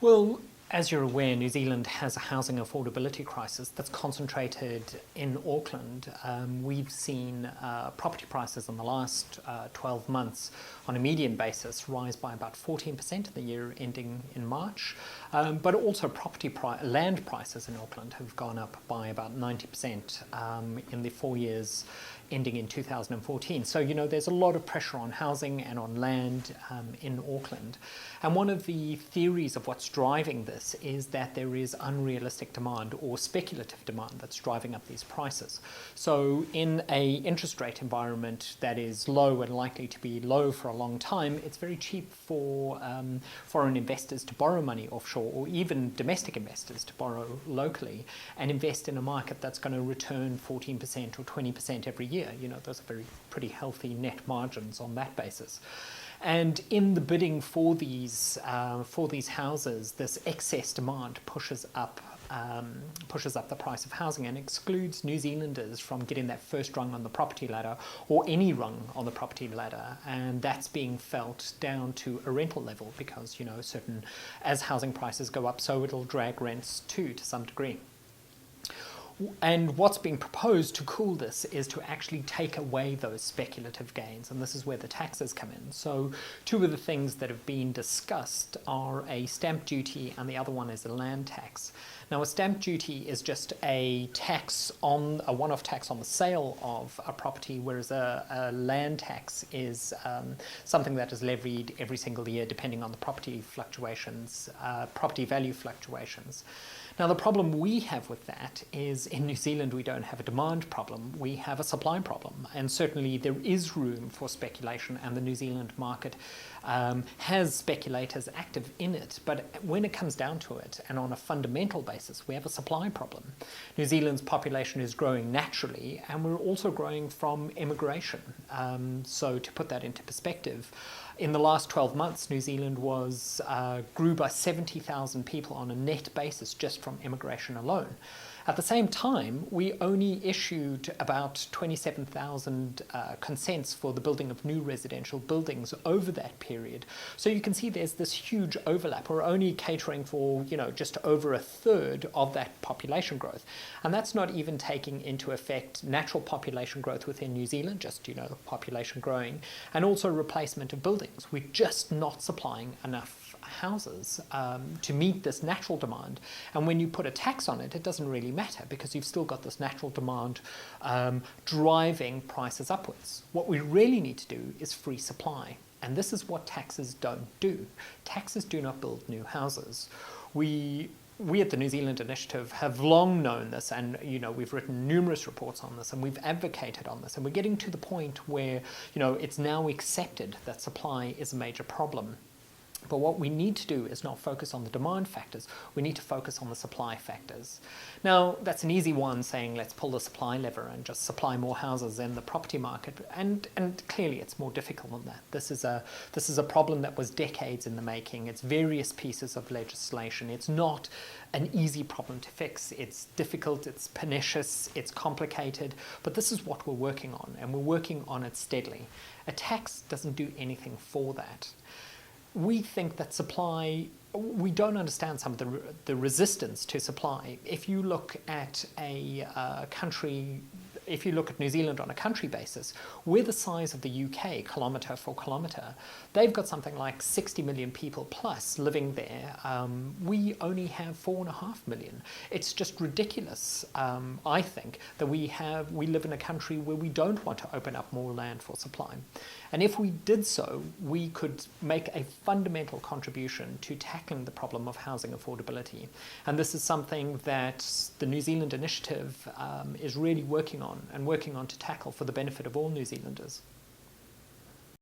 Well, as you're aware, New Zealand has a housing affordability crisis that's concentrated in Auckland. We've seen property prices in the last 12 months on a median basis rise by about 14% in the year ending in March. But also land prices in Auckland have gone up by about 90% in the 4 years ending in 2014. So, there's a lot of pressure on housing and on land in Auckland. And one of the theories of what's driving this is that there is unrealistic demand or speculative demand that's driving up these prices. So in an interest rate environment that is low and likely to be low for a long time, it's very cheap for foreign investors to borrow money offshore, or even domestic investors to borrow locally and invest in a market that's going to return 14% or 20% every year. Those are pretty healthy net margins on that basis. And in the bidding for these houses, this excess demand pushes up the price of housing and excludes New Zealanders from getting that first rung on the property ladder, or any rung on the property ladder. And that's being felt down to a rental level because, as housing prices go up, so it'll drag rents too, to some degree. And what's being proposed to cool this is to actually take away those speculative gains, and this is where the taxes come in. So two of the things that have been discussed are a stamp duty, and the other one is a land tax. Now, a stamp duty is just a one-off tax on the sale of a property, whereas a land tax is something that is levied every single year depending on the property value fluctuations. Now, the problem we have with that is in New Zealand we don't have a demand problem, we have a supply problem. And certainly there is room for speculation, and the New Zealand market has speculators active in it. But when it comes down to it, and on a fundamental basis, we have a supply problem. New Zealand's population is growing naturally, and we're also growing from immigration. So to put that into perspective, in the last 12 months, New Zealand grew by 70,000 people on a net basis just from immigration alone. At the same time, we only issued about 27,000 consents for the building of new residential buildings over that period. So you can see there's this huge overlap. We're only catering for, just over a third of that population growth. And that's not even taking into effect natural population growth within New Zealand, just, population growing, and also replacement of buildings. We're just not supplying enough houses to meet this natural demand. And when you put a tax on it, it doesn't really matter because you've still got this natural demand driving prices upwards. What we really need to do is free supply. And this is what taxes don't do. Taxes do not build new houses. We at the New Zealand Initiative have long known this, and we've written numerous reports on this, and we've advocated on this, and we're getting to the point where it's now accepted that supply is a major problem. But what we need to do is not focus on the demand factors, we need to focus on the supply factors. Now, that's an easy one, saying let's pull the supply lever and just supply more houses in the property market, and clearly it's more difficult than that. This is a problem that was decades in the making. It's various pieces of legislation. It's not an easy problem to fix. It's difficult, it's pernicious, it's complicated, but this is what we're working on, and we're working on it steadily. A tax doesn't do anything for that. We think that we don't understand some of the resistance to supply. If you look at if you look at New Zealand on a country basis, we're the size of the UK, kilometre for kilometre. They've got something like 60 million people plus living there. We only have 4.5 million. It's just ridiculous, I think, that we live in a country where we don't want to open up more land for supply. And if we did so, we could make a fundamental contribution to tackling the problem of housing affordability. And this is something that the New Zealand Initiative is really working on to tackle for the benefit of all New Zealanders.